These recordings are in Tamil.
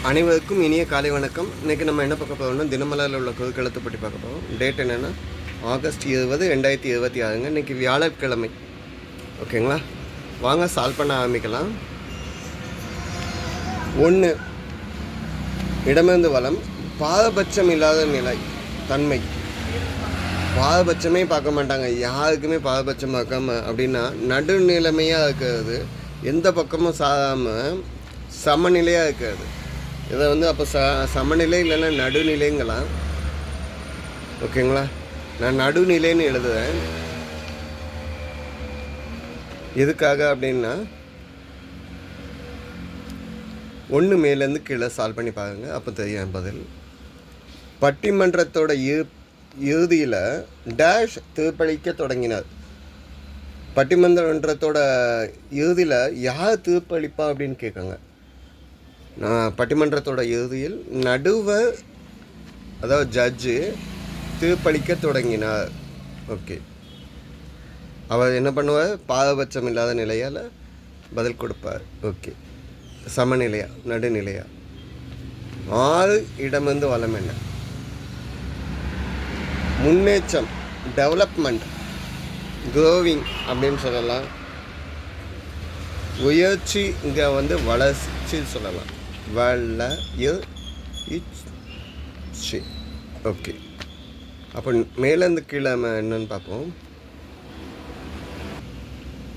அனைவருக்கும் இனிய காலை வணக்கம். இன்றைக்கி நம்ம என்ன பார்க்க போகிறோம்னா தினமலரில் உள்ள குறுக்கெழுத்தை பற்றி பார்க்க போகிறோம். டேட் என்னென்னா ஆகஸ்ட் 20, 2026. இன்றைக்கி வியாழக்கிழமை. ஓகேங்களா, வாங்க சால்வ் பண்ண ஆரம்பிக்கலாம். 1, இடமிருந்து வளம், பாரபட்சம் இல்லாத நிலை தன்மை. பாரபட்சமே பார்க்க மாட்டாங்க, யாருக்குமே பாரபட்சம் பார்க்காம அப்படின்னா நடுநிலைமையாக இருக்கிறது, எந்த பக்கமும் சாராமல் சமநிலையாக இருக்கிறது. இதை அப்போ சமநிலை இல்லைன்னா நடுநிலைங்களாம். ஓகேங்களா, நான் நடுநிலைன்னு எழுதுவேன். எதுக்காக அப்படின்னா 1 மேலேருந்து கீழே சால்வ் பண்ணி பாருங்க, அப்போ தெரியும் பதில். பட்டிமன்றத்தோட இறுதியில் டேஷ் தீர்ப்பளிக்க தொடங்கினார். பட்டிமன்றத்தோட இறுதியில் யார் தீர்ப்பளிப்பா அப்படின்னு கேட்காங்க. பட்டிமன்றத்தோட இறுதியில் நடுவர், அதாவது ஜட்ஜு தீர்ப்பளிக்க தொடங்கினார். ஓகே, அவர் என்ன பண்ணுவார்? பாரபட்சம் இல்லாத நிலையால் பதில் கொடுப்பார். ஓகே, சமநிலையா நடுநிலையா. 6, இடமிருந்து வளம் என்ன? முன்னேற்றம், டெவலப்மெண்ட், க்ரோவிங் அப்படின்னு சொல்லலாம். உயர்ச்சி, இங்கே வளர்ச்சி சொல்லலாம். வளர்ச்சி. ஓகே, அப்போ மேலேருந்து கீழே என்னன்னு பார்ப்போம்.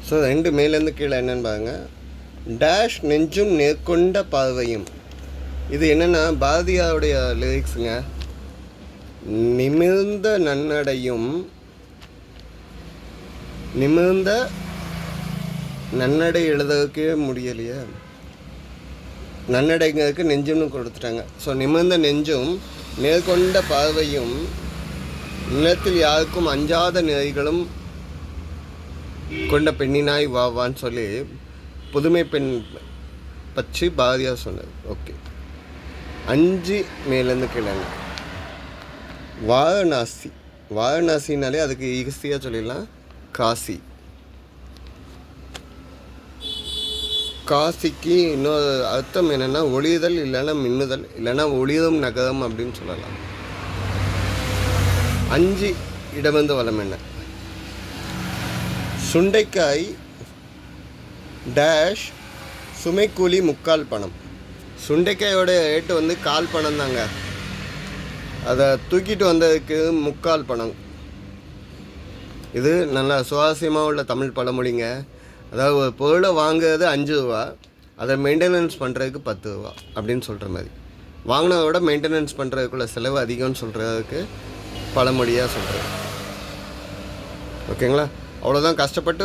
ஸோ 2 மேலேருந்து கீழே என்னன்னு பாருங்க. டேஷ் நெஞ்சும் நேர்கொண்ட பார்வையும். இது என்னென்னா பாரதியாருடைய லிரிக்ஸுங்க. நிமிர்ந்த நன்னடையும், நிமிர்ந்த நன்னடை எழுதவே முடியலையே, நன்னடைங்கிறதுக்கு நெஞ்சும்னு கொடுத்துட்டாங்க. ஸோ நிமிர்ந்த நெஞ்சும் நேர்கொண்ட பார்வையும் நிலத்தில் யாருக்கும் அஞ்சாத நிலைகளும் கொண்ட பெண்ணினாய் வாவான்னு சொல்லி புதுமை பெண் பற்றி பாரதியார் சொன்னது. ஓகே, 5 மேலேருந்து கீழே. வாரணாசி. வாரணாசினாலே அதுக்கு ஈஸியாக சொல்லிடலாம் காசி. காசிக்கு இன்னொரு அர்த்தம் என்னென்னா ஒளிதல், இல்லைன்னா மின்னுதல், இல்லைன்னா ஒளிரும் நகரம் அப்படின்னு சொல்லலாம். 5, இடமிருந்து வளம் என்ன? சுண்டைக்காய் டேஷ் சுமைக்கூலி 3/4 பணம். சுண்டைக்காயோட ரேட்டு 1/4 பணம் தாங்க. அதை தூக்கிட்டு வந்ததுக்கு 3/4 பணம். இது நல்லா சுவாரஸ்யமாக உள்ள தமிழ் பழமொழிங்க. அதாவது ஒரு பொருளை வாங்குறது 5 ரூபா, அதை மெயின்டெனன்ஸ் பண்ணுறதுக்கு 10 ரூபா அப்படின்னு சொல்கிற மாதிரி. வாங்கினதோட மெயின்டெனன்ஸ் பண்ணுறதுக்குள்ள செலவு அதிகம்னு சொல்கிறதுக்கு பழமொழியாக சொல்கிறது. ஓகேங்களா, அவ்வளோதான். கஷ்டப்பட்டு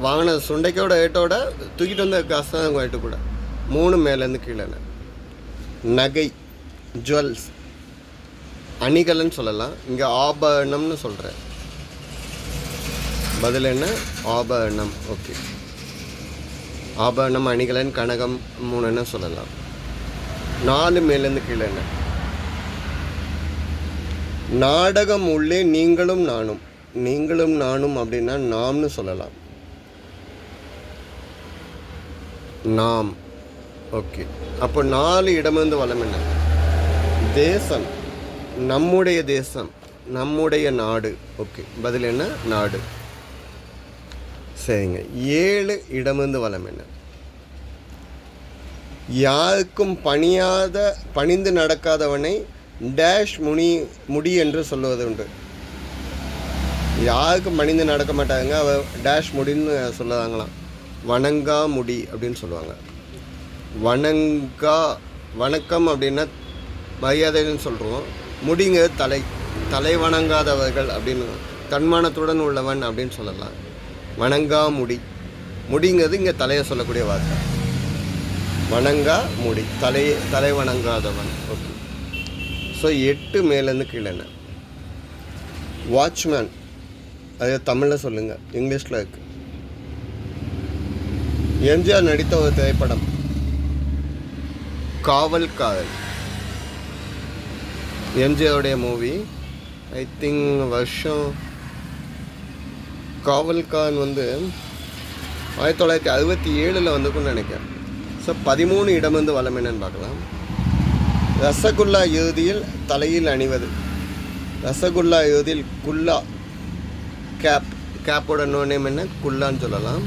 வாங்கின சுண்டைக்கோட ரேட்டோட தூக்கிட்டு வந்த காசு தான் ரேட்டு கூட. 3 மேலேருந்து கீழே. நகை, ஜுவல்ஸ், அணிகலன்னு சொல்லலாம். இங்கே ஆபரணம்னு சொல்கிறேன். பதில் என்ன? ஆபரணம். ஓகே, ஆபரணம், அணிகலன், கனகம் 3 சொல்லலாம். 4 மேலேருந்து கீழே. நாடகம் உள்ளே நீங்களும் நானும். நீங்களும் நானும் அப்படின்னா நாம்னு சொல்லலாம். நாம். ஓகே, அப்போ 4 இடமிருந்து வளம் என்ன? தேசம், நம்முடைய தேசம், நம்முடைய நாடு. ஓகே, பதில் என்ன? நாடு. சரிங்க. 7, இடமிருந்து வளம் என்ன? யாருக்கும் பணிந்து நடக்காதவனை டேஷ் முடி என்று சொல்லுவது உண்டு. யாருக்கும் பணிந்து நடக்க மாட்டாங்க, அவ டேஷ் முடின்னு சொல்லுவாங்களாம். வணங்கா முடி அப்படின்னு சொல்லுவாங்க. வணக்கம் அப்படின்னா மரியாதைன்னு சொல்கிறோம். முடிங்கிறது தலை வணங்காதவர்கள் அப்படின்னு, தன்மானத்துடன் உள்ளவன் அப்படின்னு சொல்லலாம். வணங்கா முடிங்கிறது இங்கே தலையை சொல்லக்கூடிய வார்த்தை. வணங்கா முடி, தலை வணங்காதவன். ஓகே, ஸோ 8 மேலேருந்து கீழே. வாட்ச்மேன், அது தமிழில் சொல்லுங்கள், இங்கிலீஷில் இருக்கு. எம்ஜிஆர் நடித்த ஒரு திரைப்படம் காவல்காரன். எம்ஜிஆருடைய மூவி. ஐ திங்க் வருஷம் காவல்காரன் 1967 வந்திருக்குன்னு நினைக்கிறேன். ஸோ 13 இடமிருந்து வளம் என்னன்னு பார்க்கலாம். ரசகுல்லா இறுதியில் தலையில் அணிவது. ரசகுல்லா இறுதியில் குல்லா கேப்போட நோ நேம் என்ன? குல்லான்னு சொல்லலாம்.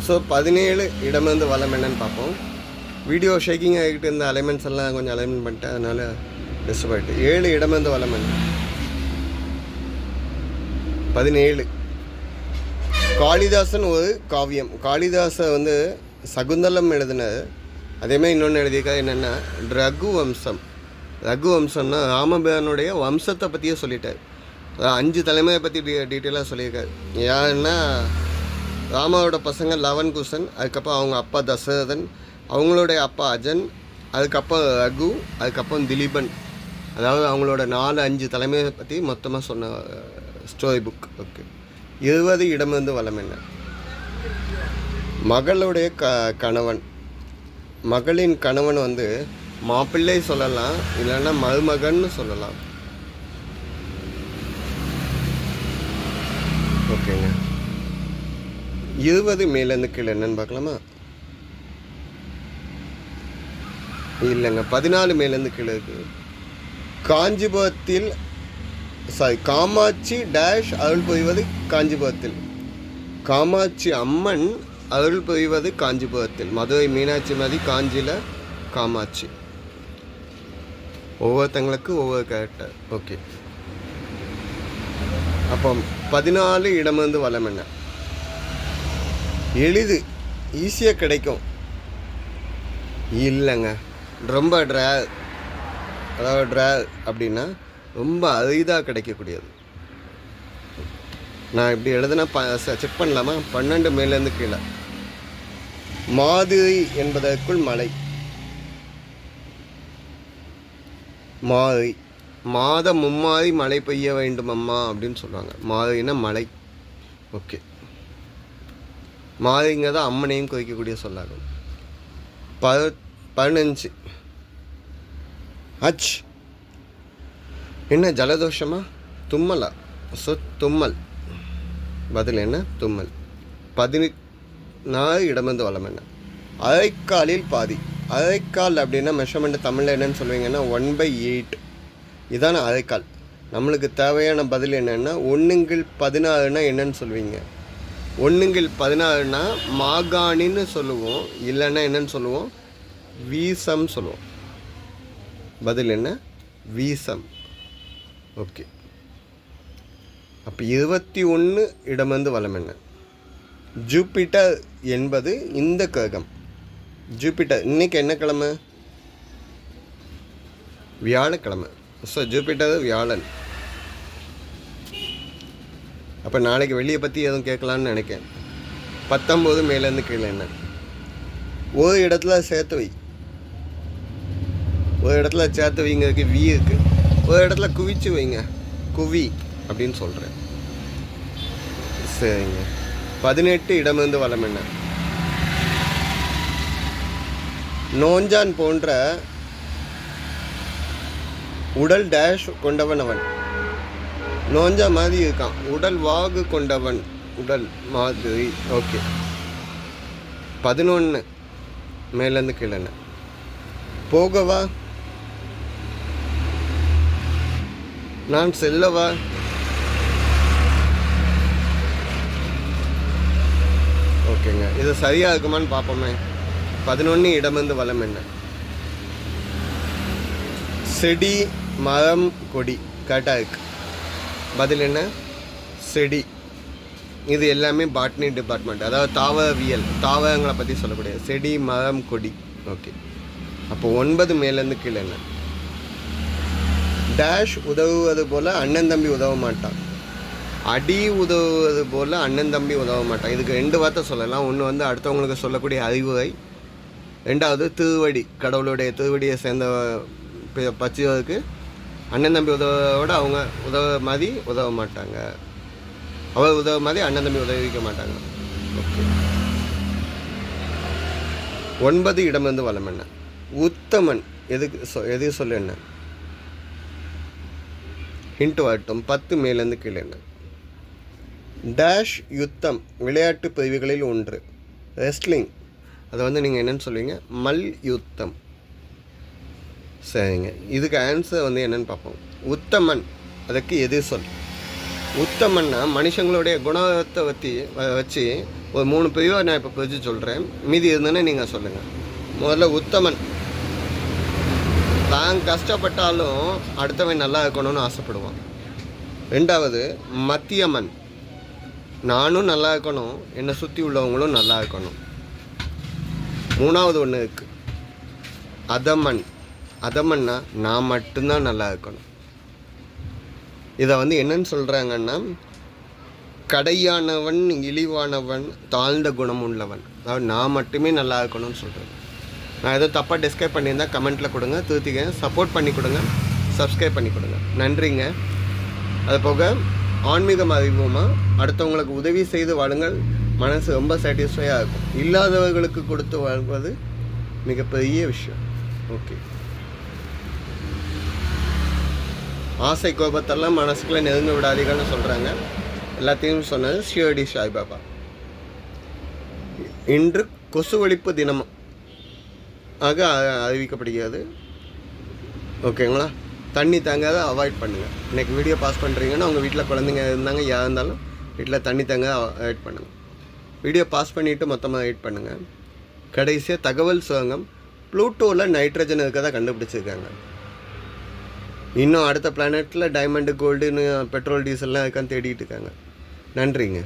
ஸோ 17 இடமிருந்து வளம் என்னன்னு பார்ப்போம். வீடியோ ஷேக்கிங் ஆகிட்டு இருந்த அலைன்மெண்ட்ஸ் எல்லாம் கொஞ்சம் அலைன்மெண்ட் பண்ணிட்டேன், அதனால் டிஸ்டர்ப் ஆகிட்டு. 7 இடமிருந்து வளம் என்ன? 17. காளிதாசன் ஒரு காவியம். காளிதாசை வந்து சகுந்தலம் எழுதினது. அதேமாதிரி இன்னொன்று எழுதியிருக்காரு என்னென்னா ரகுவம்சம். ரகுவம்சம்னா ராமபிரானுடைய வம்சத்தை பற்றியே சொல்லிட்டார். 5 தலைமையை பற்றி டீட்டெயிலாக சொல்லியிருக்காரு. ஏன்னா ராமாவோட பசங்க லவன்குசன், அதுக்கப்புறம் அவங்க அப்பா தசரதன், அவங்களுடைய அப்பா அஜன், அதுக்கப்புறம் ரகு, அதுக்கப்புறம் திலீபன். அதாவது அவங்களோட 4-5 தலைமையை பற்றி மொத்தமாக சொன்ன ஸ்டோரி புக். ஓகே. 20 இடமிருந்து வளம் என்ன? மகளுடைய கணவன். மகளின் கணவன் வந்து மாப்பிள்ளை சொல்லலாம், இல்லைன்னா மருமகன்னு சொல்லலாம். ஓகேங்க. 20 மேலேருந்து கீழே என்னன்னு பார்க்கலாமா? இல்லைங்க, 14 மேலேருந்து கீழே இருக்குது. காஞ்சிபுரத்தில் காமாட்சி டேஷ் அருள் புரிவது காஞ்சிபுரத்தில். காமாட்சி அம்மன் அருள் புரிவது காஞ்சிபுரத்தில். மதுரை மீனாட்சி மாதிரி காஞ்சியில் காமாட்சி. ஒவ்வொருத்தங்களுக்கு ஒவ்வொரு கேரக்டர். ஓகே. அப்போ 14 இடமிருந்து வளம் என்ன? எளிது, ஈஸியாக கிடைக்கும். இல்லைங்க, ரொம்ப ட்ராக். அதாவது ட்ராக் அப்படின்னா ரொம்ப அரிதாக கிடைக்கக்கூடியது. நான் இப்படி எழுதுனா செக் பண்ணலாமா? 12 மேலேருந்து கீழே. மாதிரி என்பதற்குள் மழை. மாறி, மாதம் மும்மாறி மழை பெய்ய வேண்டும் அம்மா அப்படின்னு சொல்லுவாங்க. மாறினா மழை. ஓகே. மாறிங்க தான் அம்மனையும் குறிக்கக்கூடிய சொல்லாகும். 15 அச். என்ன ஜலதோஷமா தும்மலா? ஸோ தும்மல். பதில் என்ன? தும்மல். 14 இடமிருந்து வளம் என்ன? அரைக்காலில் பாதி. அரைக்கால் அப்படின்னா மெஷர்மெண்ட் தமிழில் என்னன்னு சொல்லுவீங்கன்னா 1/8. இதான அரைக்கால். நம்மளுக்கு தேவையான பதில் என்னென்னா 1/16னா என்னன்னு சொல்லுவீங்க? 1/16னா மாகாணின்னு சொல்லுவோம், இல்லைன்னா என்னன்னு சொல்லுவோம்? வீசம் சொல்லுவோம். பதில் என்ன? வீசம். ஓகே. அப்போ 21 இடமிருந்து வளம் என்ன? ஜூபிட்டர் என்பது இந்த கிரகம். ஜூபிட்டர் இன்னைக்கு என்ன கிழமை? வியாழக்கிழமை. ஸோ ஜூபிட்டர் வியாழன். அப்போ நாளைக்கு வெளியே பற்றி எதுவும் கேட்கலான்னு நினைக்கிறேன். 19 மேலேருந்து கீழே என்ன? ஒரு இடத்துல சேர்த்து வை. ஒரு இடத்துல சேர்த்து வைங்கிறதுக்கு வி இருக்குது. ஒரு இடத்துல குவிச்சு வைங்க, குவி அப்படின்னு சொல்கிறேன். சரிங்க. 18 இடமிருந்து வளம் என்ன? நோஞ்சான் போன்ற உடல் டேஷ் கொண்டவன் அவன். நோஞ்சா மாதிரி இருக்கான். உடல் வாகு கொண்டவன். உடல் மாதிரி. ஓகே. 11 மேலேருந்து கீழே. போகவா? நான் செல்லவா? ஓகேங்க. இது சரியாக இருக்குமான்னு பார்ப்போமே. 11 இடமிருந்து வளம் என்ன? செடி, மரம், கொடி. கரெக்டாக இருக்கு. பதில் என்ன? செடி. இது எல்லாமே பாட்னி டிபார்ட்மெண்ட், அதாவது தாவரவியல், தாவரங்களை பற்றி சொல்லக்கூடிய செடி, மரம், கொடி. ஓகே. அப்போ 9 மேலேருந்து கீழே என்ன? டேஷ் உதவுவது போல் அண்ணன் தம்பி உதவ மாட்டான். அடி உதவுவது போல் அண்ணன் தம்பி உதவ மாட்டான். இதுக்கு 2 வார்த்தை சொல்லலாம். ஒன்று வந்து அடுத்தவங்களுக்கு சொல்லக்கூடிய அறிவுரை, 2வது திருவடி, கடவுளுடைய திருவடியை சேர்ந்த பச்சுவதுக்கு அண்ணன் தம்பி உதவோட அவங்க மாதிரி உதவ மாட்டாங்க. அவள் உதவ மாதிரி அண்ணன் தம்பி உதவிக்க மாட்டாங்க. ஓகே. 9 இடமிருந்து வலம் என்ன? உத்தமன் எது சொல்லு என்ன? ஹிண்ட் வரட்டும். 10 மேலேருந்து கீழே என்ன? டேஷ் யுத்தம் விளையாட்டு பிரிவுகளில் ஒன்று. ரெஸ்லிங், அதை நீங்கள் என்னென்னு சொல்லுவீங்க? மல் யுத்தம். சரிங்க, இதுக்கு ஆன்சர் என்னென்னு பார்ப்போம். உத்தமன் அதுக்கு எது சொல்? உத்தமன்னா மனுஷங்களுடைய குணத்தை வச்சு ஒரு 3 பிரிவாக நான் இப்போ பிரித்து சொல்கிறேன். மீதி இருந்ததுன்னு நீங்கள் சொல்லுங்கள். முதல்ல உத்தமன், தான் கஷ்டப்பட்டாலும் அடுத்தவன் நல்லா இருக்கணும்னு ஆசைப்படுவான். 2வது மத்தியமன், நானும் நல்லா இருக்கணும், என்னை சுற்றி உள்ளவங்களும் நல்லா இருக்கணும். 3வது ஒன்று இருக்குது அதமன். அதமன்னா நான் மட்டும்தான் நல்லா இருக்கணும். இதை என்னன்னு சொல்கிறாங்கன்னா, கடையானவன், இழிவானவன், தாழ்ந்த குணம் உள்ளவன். அதாவது நான் மட்டுமே நல்லா இருக்கணும்னு சொல்கிறேன். நான் எதோ தப்பாக டிஸ்கிரைப் பண்ணியிருந்தால் கமெண்ட்டில் கொடுங்க, திருத்திக்க. சப்போர்ட் பண்ணி கொடுங்க, சப்ஸ்கிரைப் பண்ணி கொடுங்க. நன்றிங்க. அது போக ஆன்மீகம் அறிவோமாக அடுத்தவங்களுக்கு உதவி செய்து வாழுங்கள். மனசு ரொம்ப சாட்டிஸ்ஃபையாக இருக்கும். இல்லாதவர்களுக்கு கொடுத்து வாழ்வது மிகப்பெரிய விஷயம். ஓகே. ஆசை கோபத்தெல்லாம் மனசுக்குள்ளே நெருங்க விடாதீங்கன்னு சொல்கிறாங்க. எல்லாத்தையும் சொன்னது ஷிரடி சாய்பாபா. இன்று கொசு ஒழிப்பு தினம் ஆக அறிவிக்கப்படுகிறது. ஓகேங்களா? தண்ணி தாங்காத அவாய்ட் பண்ணுங்கள். இன்றைக்கி வீடியோ பாஸ் பண்ணுறீங்கன்னா உங்கள் வீட்டில் குழந்தைங்க இருந்தாங்க, யார் இருந்தாலும் வீட்டில் தண்ணி தாங்க அவாய்ட் பண்ணுங்கள். வீடியோ பாஸ் பண்ணிவிட்டு மொத்தமாக வெயிட் பண்ணுங்கள். கடைசியாக தகவல் சுரங்கம். ப்ளூட்டோவில் நைட்ரஜன் இருக்கதை கண்டுபிடிச்சிருக்காங்க. இன்னும் அடுத்த பிளானெட்டில் டைமண்டு, கோல்டுன்னு, பெட்ரோல், டீசல்லாம் இருக்கான்னு தேடிட்டு இருக்காங்க. நன்றிங்க.